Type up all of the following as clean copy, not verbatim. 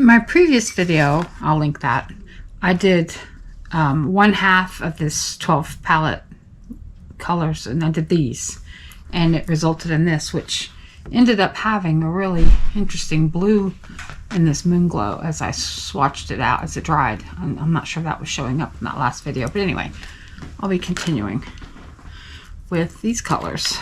In my previous video, I'll link that, I did 1/2 of this 12 palette colors, and I did these, and it resulted in this, which ended up having a really interesting blue in this moon glow as I swatched it out as it dried. I'm not sure that was showing up in that last video, but anyway, I'll be continuing with these colors.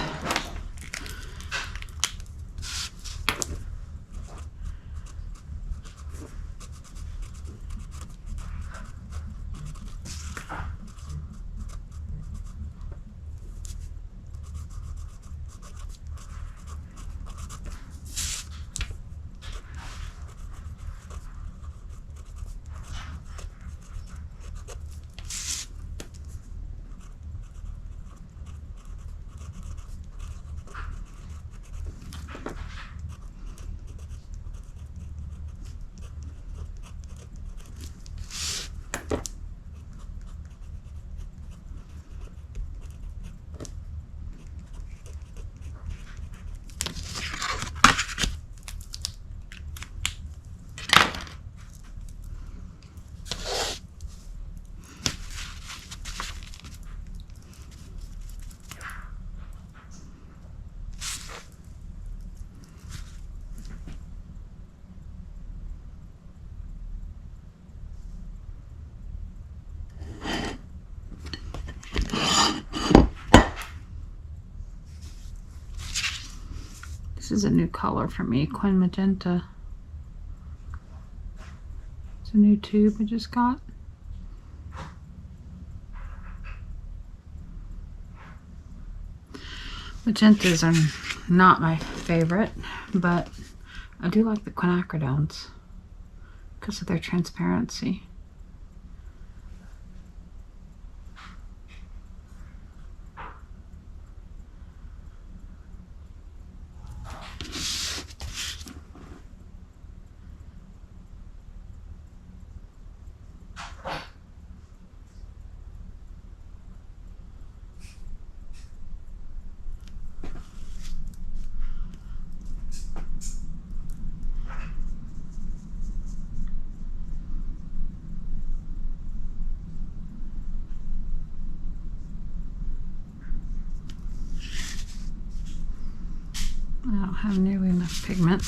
This is a new color for me, Quinacridone Magenta. It's a new tube I just got. Magentas are not my favorite, but I do like the quinacridones because of their transparency. I don't have nearly enough pigment.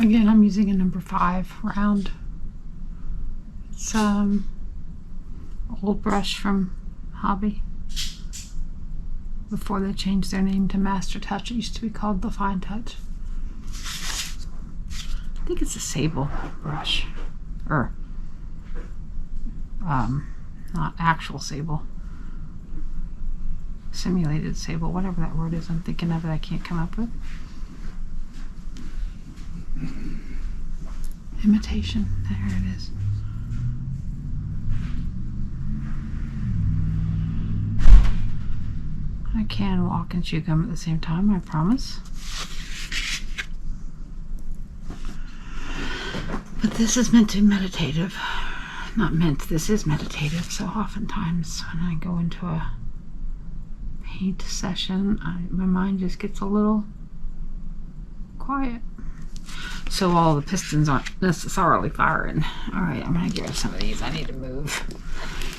Again, I'm using a number 5 round. It's old brush from Hobby. Before they changed their name to Master Touch, it used to be called the Fine Touch. I think it's a sable brush, or not actual sable, simulated sable, whatever that word is I'm thinking of that I can't come up with. Imitation, there it is. I can walk and chew gum at the same time, I promise. But this is meant to be meditative. Not meant, this is meditative. So oftentimes when I go into a paint session, my mind just gets a little quiet. so all the pistons aren't necessarily firing. All right, I'm gonna get rid of some of these. I need to move.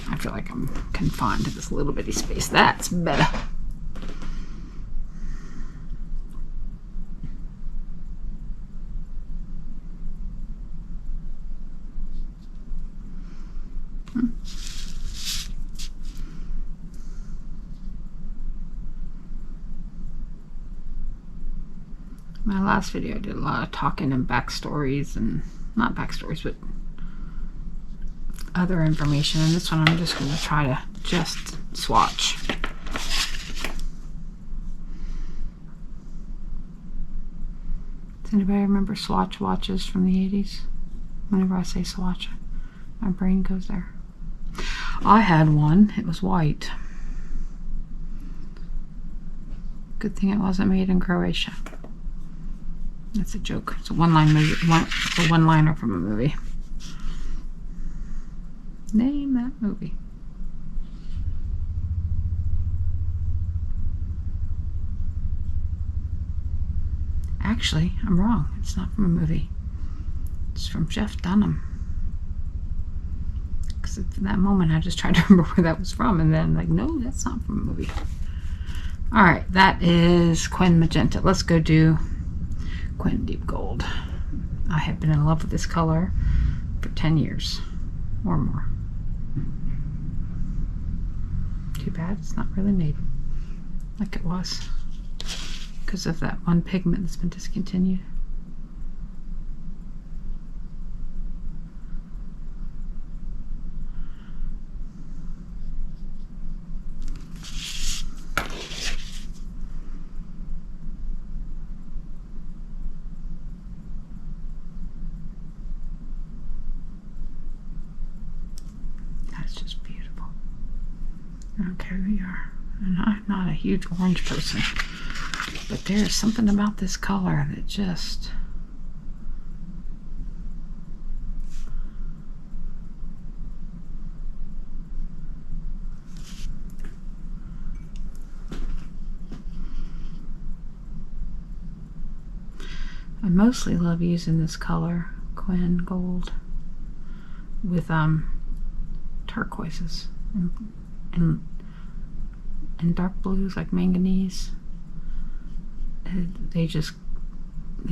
I feel like I'm confined to this little bitty space. That's better. My last video I did a lot of talking and backstories, and not backstories, but other information. And this one I'm just going to try to just swatch. Does anybody remember swatch watches from the 80s? Whenever I say swatch, my brain goes there. I had one. It was white. Good thing it wasn't made in Croatia. That's a joke. It's a one-line movie. A one-liner from a movie. Name that movie. Actually, I'm wrong. It's not from a movie. It's from Jeff Dunham. Because at that moment, I just tried to remember where that was from, and then like, no, that's not from a movie. All right, that is Quin Magenta. Let's go do Quin Deep Gold. I have been in love with this color for 10 years or more. Too bad it's not really made like it was because of that one pigment that's been discontinued. That's just beautiful. Okay, we are. And I'm not a huge orange person, but there's something about this color that just... I mostly love using this color, Quin Gold, with turquoises and dark blues like manganese. They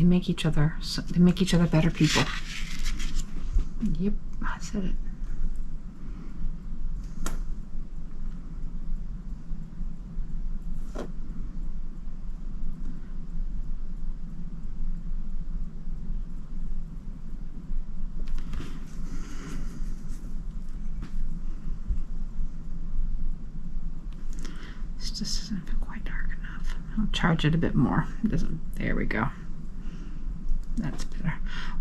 make each other better people. Yep, I said it. This just doesn't feel quite dark enough. I'll charge it a bit more. It doesn't. There we go. That's better.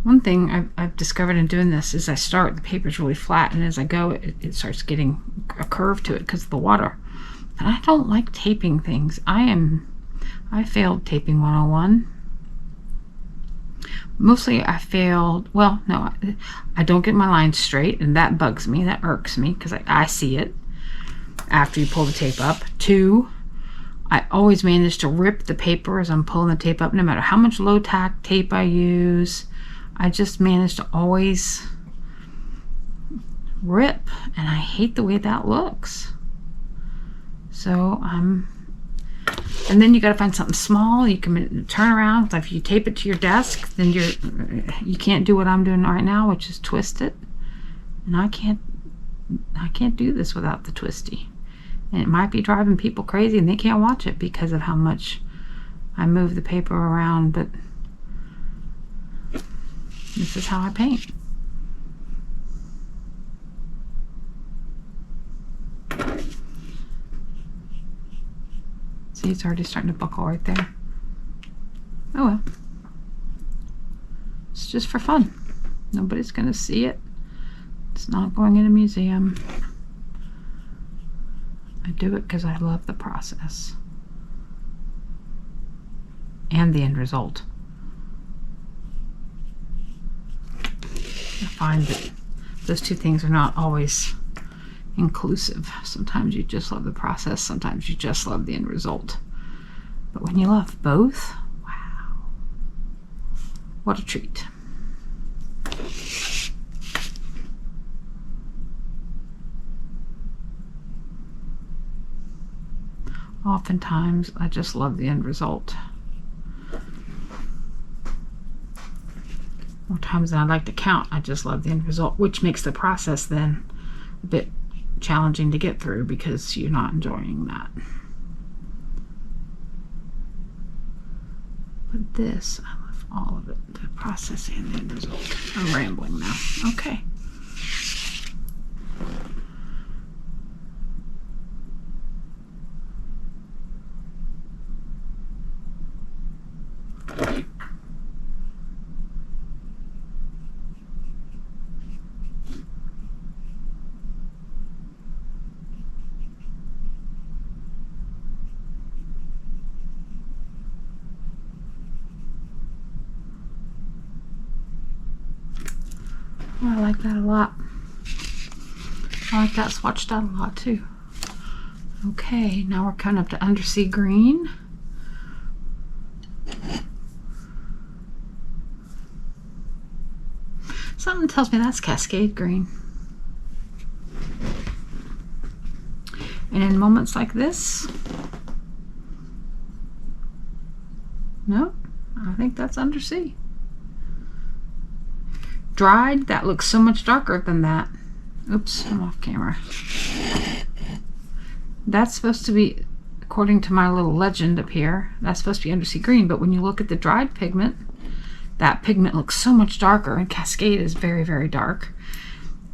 One thing I've discovered in doing this is the paper's really flat, and as I go, it starts getting a curve to it because of the water. And I don't like taping things. I failed taping 101. Mostly I failed, well, no, I don't get my lines straight, and that bugs me, that irks me, because I see it after you pull the tape up. 2, I always manage to rip the paper as I'm pulling the tape up, no matter how much low tack tape I use. I just manage to always rip, and I hate the way that looks. So and then you got to find something small you can turn around. So if you tape it to your desk, then you can't do what I'm doing right now, which is twist it. And I can't do this without the twisty. And it might be driving people crazy, and they can't watch it because of how much I move the paper around, but this is how I paint. See, it's already starting to buckle right there. Oh well. It's just for fun. Nobody's gonna see it. It's not going in a museum. I do it because I love the process and the end result. I find that those two things are not always inclusive. Sometimes you just love the process, sometimes you just love the end result. But when you love both, wow, what a treat. Oftentimes, I just love the end result. More times than I'd like to count, I just love the end result, which makes the process then a bit challenging to get through because you're not enjoying that. But this, I love all of it, the process and the end result. I'm rambling now. Okay. Oh, I like that a lot. I like that swatch style a lot too. Okay, now we're coming up to Undersea Green. Something tells me that's Cascade Green. And in moments like this, no, I think that's Undersea. Dried, that looks so much darker than that. Oops, I'm off camera. That's supposed to be, according to my little legend up here, that's supposed to be Undersea Green, but when you look at the dried pigment, that pigment looks so much darker, and Cascade is very, very dark.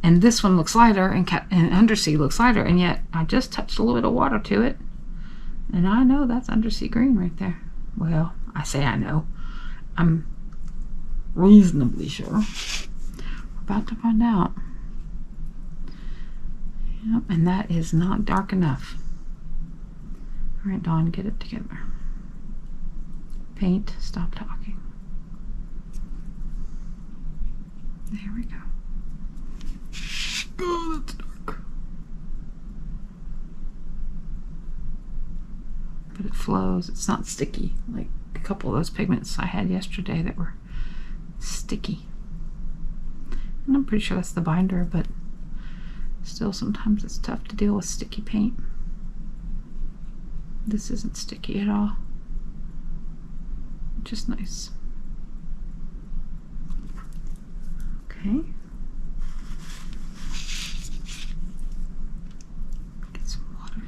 And this one looks lighter, and Undersea looks lighter, and yet I just touched a little bit of water to it, and I know that's Undersea Green right there. Well, I say I know. I'm reasonably sure. We're about to find out. Yep, and that is not dark enough. All right, Dawn, get it together. Paint, stop talking. There we go. Oh, that's dark. But it flows. It's not sticky like a couple of those pigments I had yesterday that were sticky. And I'm pretty sure that's the binder, but still sometimes it's tough to deal with sticky paint. This isn't sticky at all. Just nice. Okay. Get some water.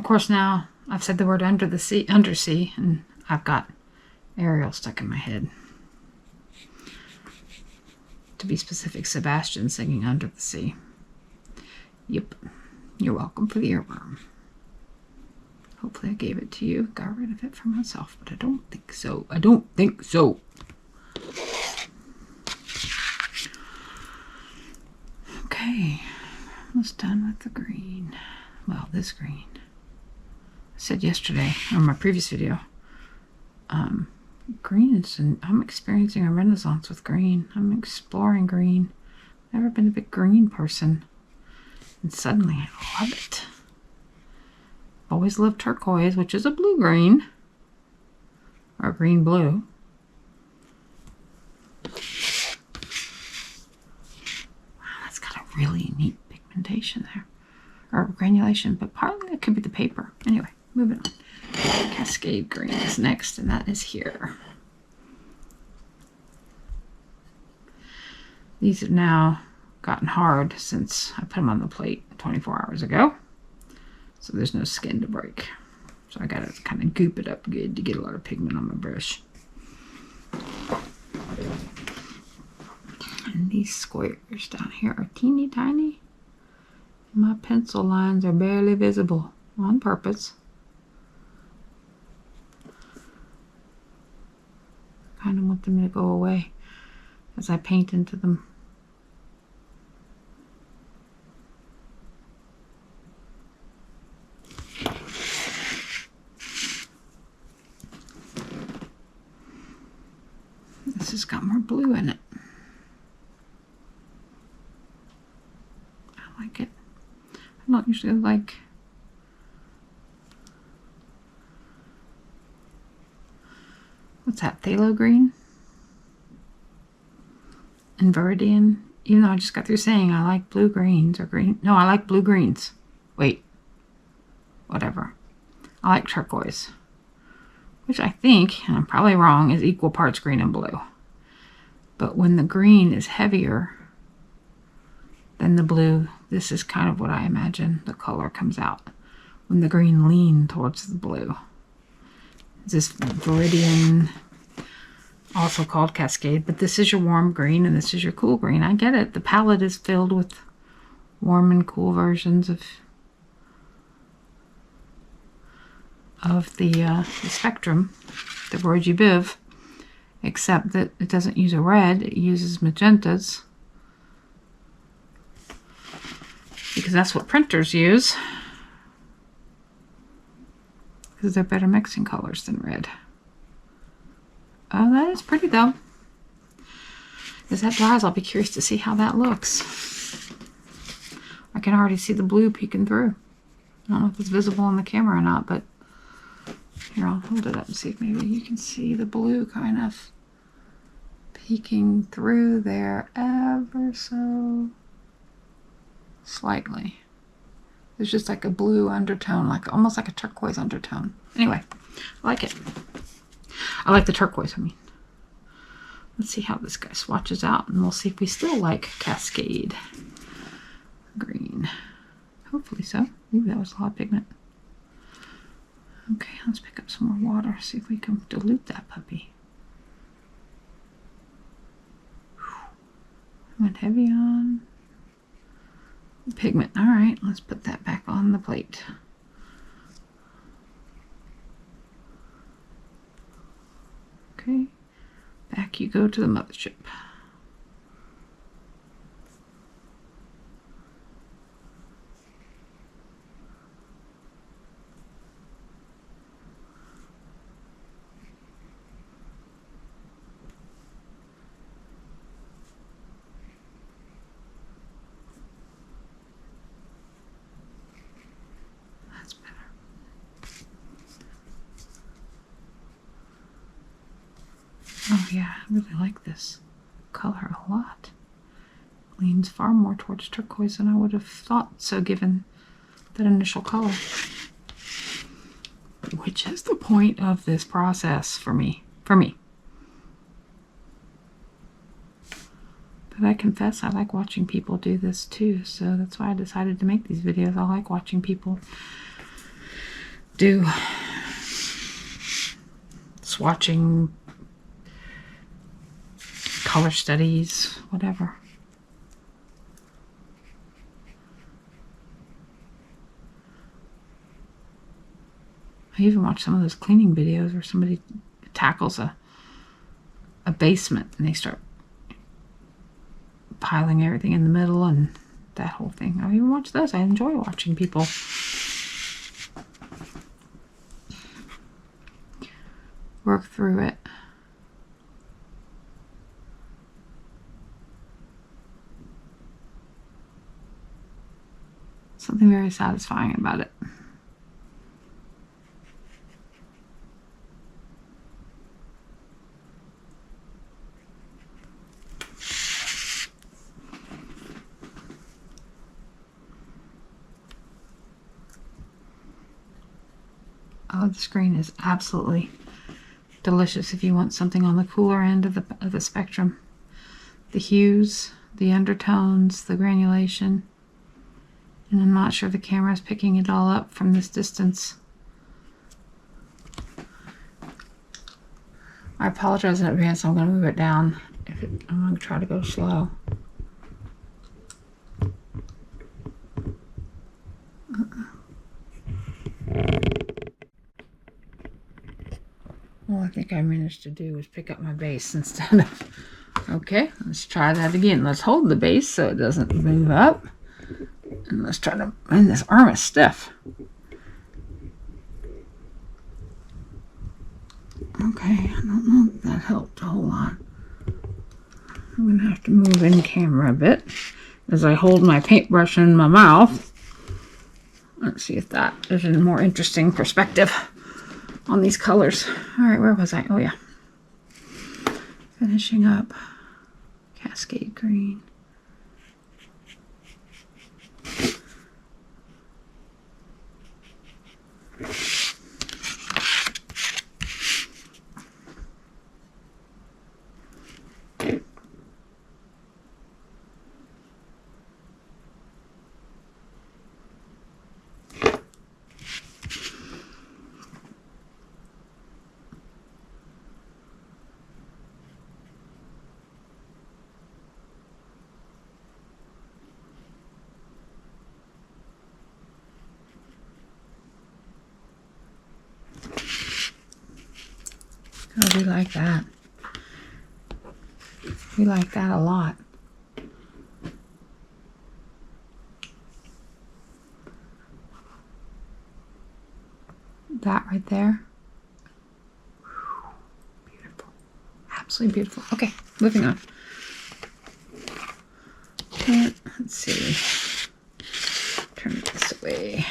course, now I've said the word undersea, and I've got Ariel stuck in my head. To be specific, Sebastian singing Under the Sea. Yep. You're welcome for the earworm. Hopefully I gave it to you. Got rid of it for myself, but I don't think so. I don't think so. Okay. Almost done with the green. Well, this green. I said yesterday, on my previous video, green is, I'm experiencing a renaissance with green. I'm exploring green. Never been a big green person. And suddenly I love it. Always loved turquoise, which is a blue-green. Or green-blue. Wow, that's got a really neat pigmentation there. Or granulation, but partly that could be the paper. Anyway, moving on. Cascade Green is next, and that is here. These have now gotten hard since I put them on the plate 24 hours ago. So there's no skin to break. So I gotta kind of goop it up good to get a lot of pigment on my brush. And these squares down here are teeny tiny. My pencil lines are barely visible on purpose. Kind of want them to go away as I paint into them. This has got more blue in it. I like it. I don't usually like what's that, phthalo green? And Viridian. Even though I just got through saying I like blue greens or green. No, I like blue greens. Wait. Whatever. I like turquoise. Which I think, and I'm probably wrong, is equal parts green and blue. But when the green is heavier than the blue, this is kind of what I imagine the color comes out. When the green leans towards the blue. This Viridian, also called Cascade, but this is your warm green and this is your cool green. I get it. The palette is filled with warm and cool versions of the spectrum, the Roy G. Biv, except that it doesn't use a red, it uses magentas, because that's what printers use, because they're better mixing colors than red. Oh, that is pretty though. As that dries, I'll be curious to see how that looks. I can already see the blue peeking through. I don't know if it's visible on the camera or not, but here, I'll hold it up and see if maybe you can see the blue kind of peeking through there ever so slightly. There's just like a blue undertone, like almost like a turquoise undertone. Anyway, I like it. I like the turquoise, I mean. Let's see how this guy swatches out, and we'll see if we still like Cascade Green. Hopefully so. Ooh, that was a lot of pigment. Okay, let's pick up some more water, see if we can dilute that puppy. Went heavy on pigment. All right, let's put that back on the plate. Okay, back you go to the mothership. Oh yeah, I really like this color a lot. Leans far more towards turquoise than I would have thought so, given that initial color. Which is the point of this process for me. But I confess I like watching people do this too, so that's why I decided to make these videos. I like watching people do swatching, color studies, whatever. I even watch some of those cleaning videos where somebody tackles a basement and they start piling everything in the middle and that whole thing. I even watch those. I enjoy watching people work through it. Something very satisfying about it. Oh, this green is absolutely delicious if you want something on the cooler end of the spectrum. The hues, the undertones, the granulation. And I'm not sure the camera is picking it all up from this distance. I apologize in advance. I'm going to move it down. I'm going to try to go slow. All I think I managed to do was pick up my base instead of... Okay, let's try that again. Let's hold the base so it doesn't move up. And let's try to... And this arm is stiff. Okay, I don't know if that helped a whole lot. I'm going to have to move in camera a bit as I hold my paintbrush in my mouth. Let's see if that is a more interesting perspective on these colors. Alright, where was I? Oh yeah. Finishing up Cascade Green. Oh, we like that. We like that a lot. That right there. Beautiful. Absolutely beautiful. Okay, moving on. Let's see. Turn it this way.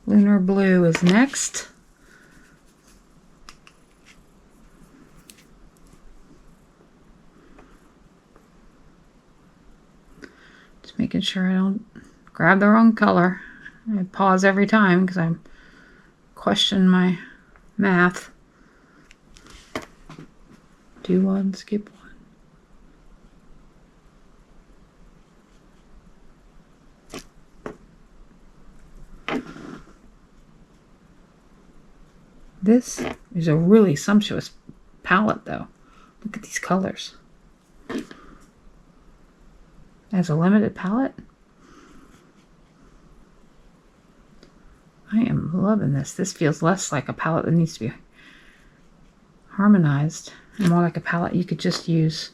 Lunar blue is next. Making sure I don't grab the wrong color. I pause every time because I question my math. Do one, skip one. This is a really sumptuous palette though. Look at these colors. As a limited palette, I am loving this. This feels less like a palette that needs to be harmonized and more like a palette you could just use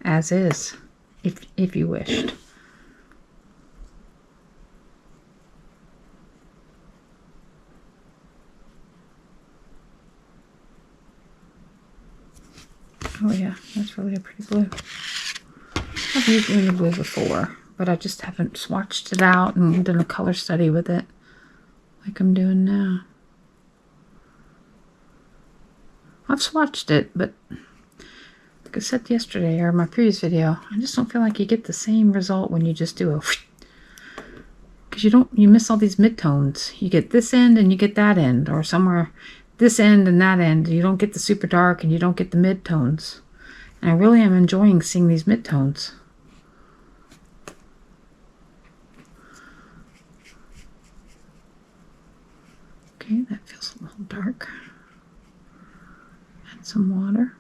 as is if you wished. Oh yeah, that's really a pretty blue. I've used Lunar blue before, but I just haven't swatched it out and done a color study with it like I'm doing now. I've swatched it, but like I said yesterday or in my previous video, I just don't feel like you get the same result when you just do a because you miss all these midtones. You get this end and you get that end, or somewhere this end and that end. You don't get the super dark and you don't get the midtones. And I really am enjoying seeing these midtones. Okay, that feels a little dark. Add some water.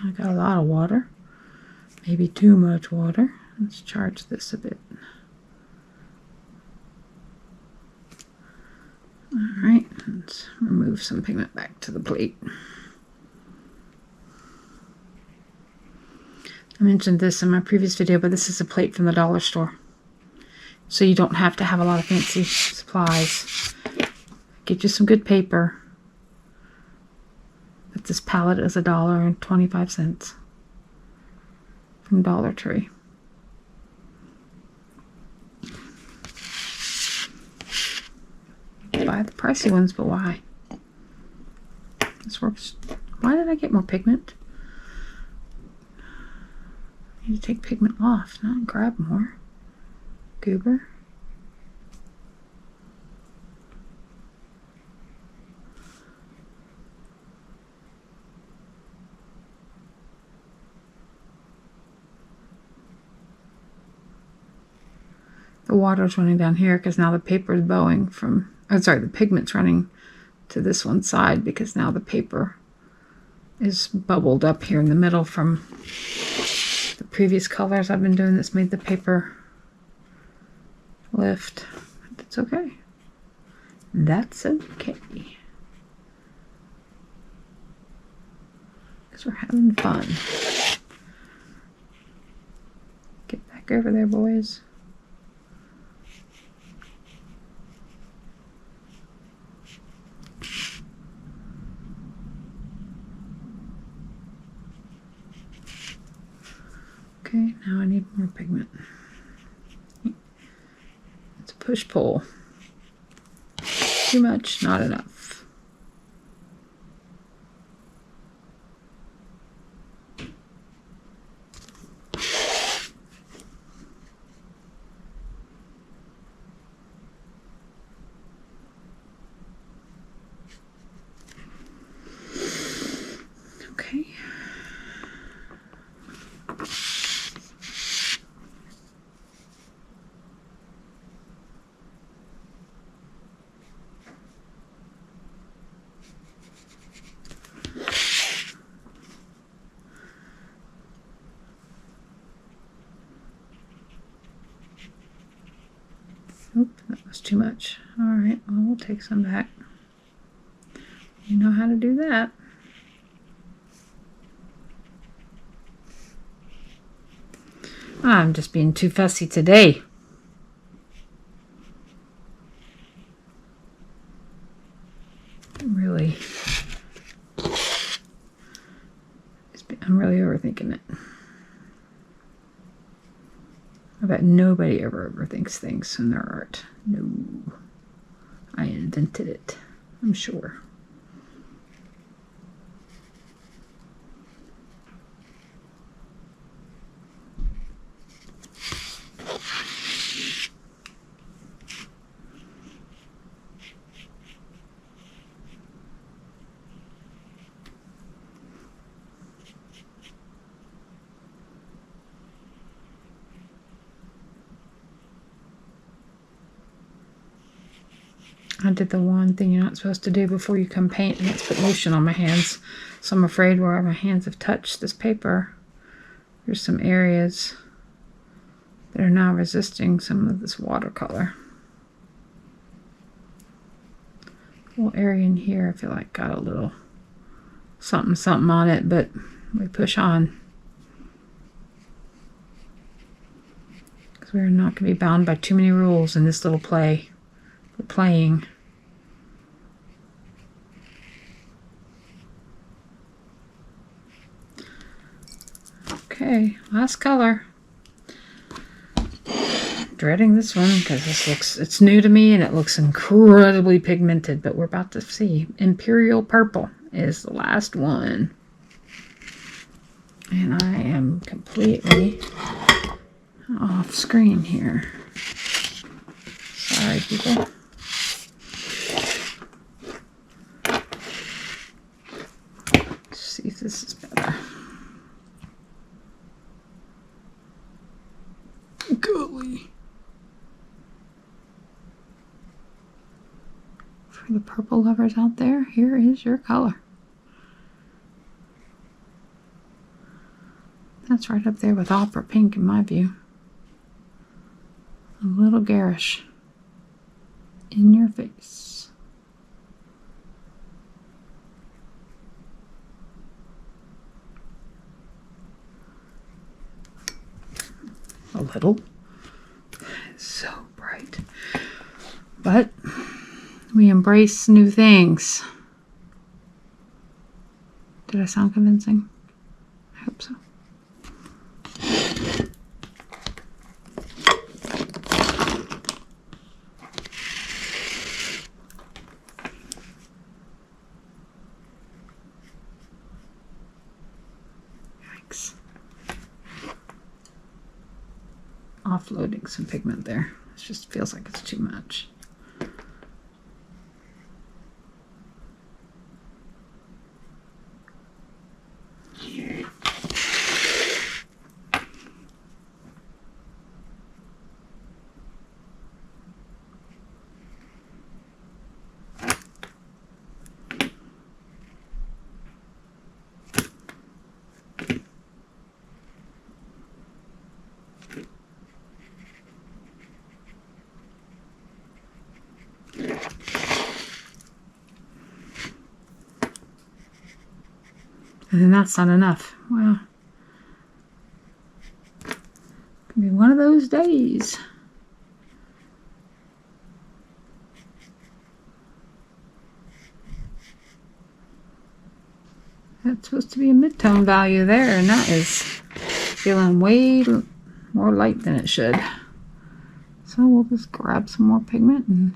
I got a lot of water. Maybe too much water. Let's charge this a bit. Alright, let's remove some pigment back to the plate. I mentioned this in my previous video, but this is a plate from the dollar store. So you don't have to have a lot of fancy supplies. Get you some good paper. But this palette is $1.25 from Dollar Tree. Buy the pricey ones, but why? This works. Why did I get more pigment? I need to take pigment off, not grab more. Goober. The water's running down here because now the paper is bowing from, oh, sorry, the pigment's running to this one side because now the paper is bubbled up here in the middle from the previous colors I've been doing that's made the paper lift. That's okay. That's okay. Because we're having fun. Get back over there, boys. Okay, now I need more pigment. It's a push-pull. Too much, not enough. Okay. Oop, that was too much. Alright, well, we'll take some back. You know how to do that. I'm just being too fussy today. Really. I'm really overthinking it. I bet nobody ever overthinks things in their art. No. I invented it, I'm sure. I did the one thing you're not supposed to do before you come paint, and that's put lotion on my hands. So I'm afraid where my hands have touched this paper, there's some areas that are now resisting some of this watercolor. A little area in here I feel like got a little something something on it, but we push on. Because we're not going to be bound by too many rules in this little play. We're playing. Okay, last color. Dreading this one because it's new to me and it looks incredibly pigmented, but we're about to see. Imperial purple is the last one. And I am completely off screen here. Sorry, people. Let's see if this is better. purpley. For the purple lovers out there, here is your color. That's right up there with opera pink in my view. A little garish. In your face. A little. It's so bright. But we embrace new things. Did I sound convincing? I hope so. Yikes. Offloading some pigment there. It just feels like it's too much. And then that's not enough. Well, could be one of those days. That's supposed to be a mid-tone value there, and that is feeling way more light than it should. So we'll just grab some more pigment and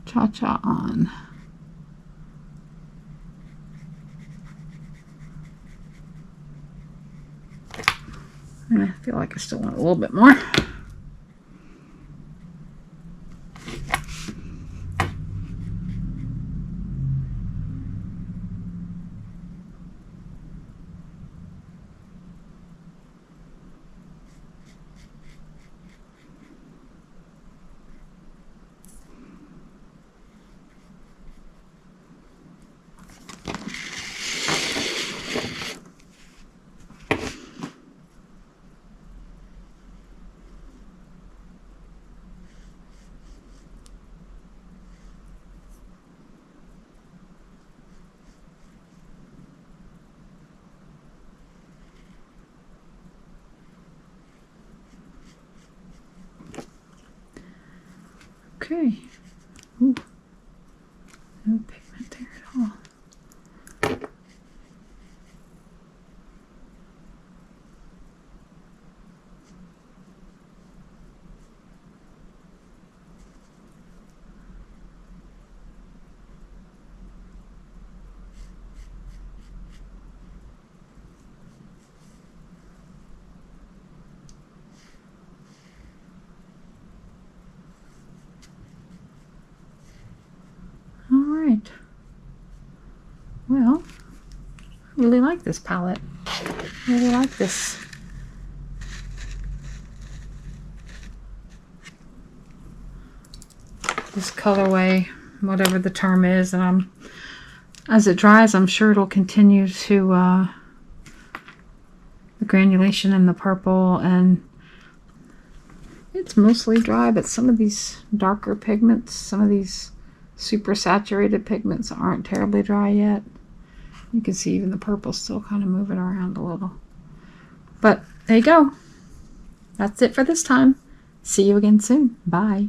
cha-cha on. And I feel like I still want a little bit more. Okay. Ooh. No pigment there at all. Alright. Well, I really like this palette. I really like this. This colorway, whatever the term is, and as it dries, I'm sure it'll continue to the granulation in the purple, and it's mostly dry, but some of these darker pigments, some of these super saturated pigments aren't terribly dry yet. You can see even the purple still kind of moving around a little. But there you go. That's it for this time. See you again soon. Bye.